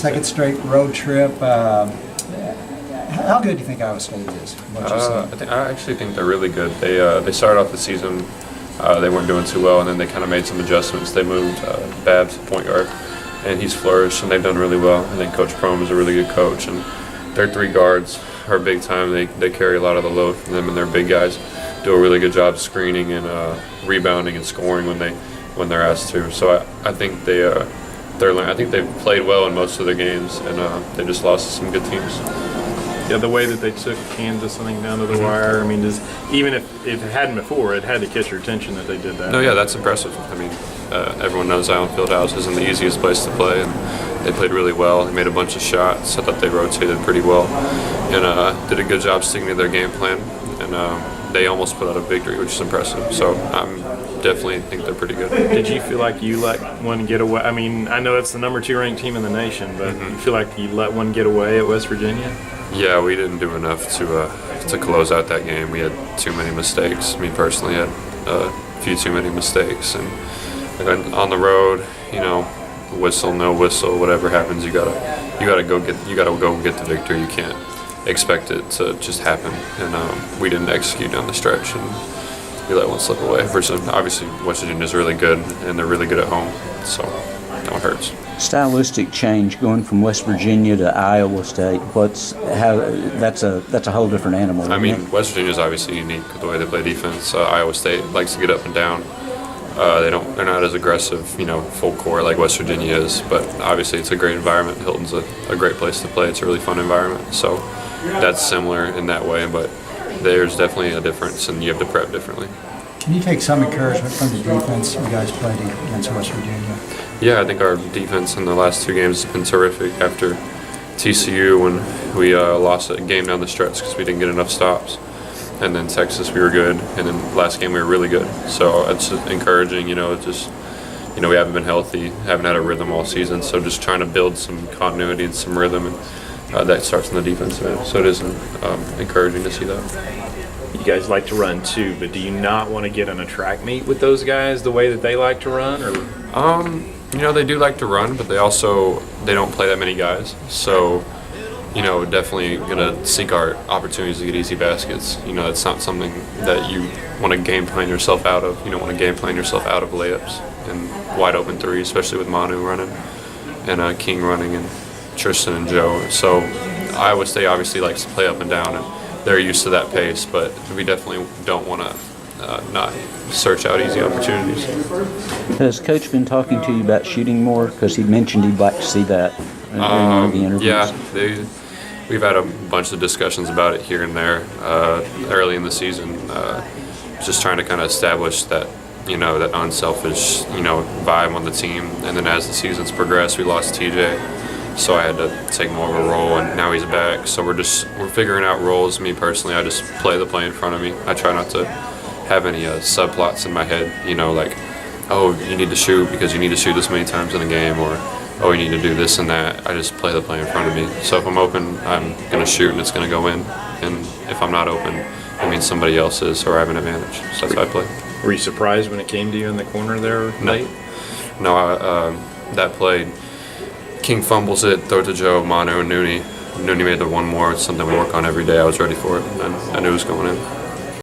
second straight road trip. How good do you think Iowa State is? I actually think they're really good. They started off the season, they weren't doing too well, and then they kind of made some adjustments. They moved Babs to point guard, and he's flourished, and they've done really well. I think Coach Prohm is a really good coach, and their three guards are big time. They carry a lot of the load from them, and their big guys do a really good job screening and rebounding and scoring when they're asked to. So I think I think they've played well in most of their games, and they just lost to some good teams. Yeah, the way that they took Kansas, I think, down to the wire. I mean, even if it hadn't before, it had to catch your attention that they did that. No, yeah, that's impressive. I mean, everyone knows Allen Fieldhouse isn't the easiest place to play, and they played really well. They made a bunch of shots. I thought they rotated pretty well, and did a good job sticking to their game plan. And they almost put out a victory, which is impressive. So I'm definitely think they're pretty good. Did you feel like you let one get away? I mean, I know it's the number 2 ranked team in the nation, but you feel like you let one get away at West Virginia? Yeah, we didn't do enough to close out that game. We had too many mistakes. Me personally had a few too many mistakes, and on the road, whistle, no whistle, whatever happens, you gotta go get the victory. You can't expect it to just happen, and we didn't execute down the stretch, and we let one slip away. Versus obviously West Virginia's really good, and they're really good at home, so that one hurts. Stylistic change going from West Virginia to Iowa State. That's a whole different animal. I mean, West Virginia's obviously unique with the way they play defense. Iowa State likes to get up and down. They're not as aggressive, full court like West Virginia is. But obviously, it's a great environment. Hilton's a great place to play. It's a really fun environment. So that's similar in that way, but there's definitely a difference, and you have to prep differently. Can you take some encouragement from the defense you guys played against West Virginia? Yeah, I think our defense in the last 2 games has been terrific. After TCU, when we lost a game down the stretch because we didn't get enough stops, and then Texas we were good, and then last game we were really good. So it's encouraging. We haven't been healthy, haven't had a rhythm all season. So just trying to build some continuity and some rhythm, and that starts in the defensive end. So it is encouraging to see that. You guys like to run too, but do you not want to get on a track meet with those guys the way that they like to run? Or they do like to run, but they don't play that many guys. So, definitely gonna seek our opportunities to get easy baskets. It's not something that you want to game plan yourself out of. You don't want to game plan yourself out of layups and wide open threes, especially with Manu running and King running and Tristan and Joe. So Iowa State obviously likes to play up and down, and they're used to that pace, but we definitely don't want to not search out easy opportunities. Has Coach been talking to you about shooting more? Because he mentioned he'd like to see that in one of the interviews. Yeah, we've had a bunch of discussions about it here and there early in the season, just trying to kind of establish that, that unselfish, vibe on the team. And then as the season's progressed, we lost TJ. So I had to take more of a role, and now he's back. So we're figuring out roles. Me personally, I just play the play in front of me. I try not to have any subplots in my head, like, oh, you need to shoot because you need to shoot this many times in a game, or oh, you need to do this and that. I just play the play in front of me. So if I'm open, I'm going to shoot and it's going to go in. And if I'm not open, it means somebody else is, or I have an advantage. So that's how I play. Were you surprised when it came to you in the corner there late? No, that play, King fumbles it, throw it to Joe, Manu, and Nooney. Nooney made the one more. It's something we work on every day. I was ready for it, and I knew it was going in.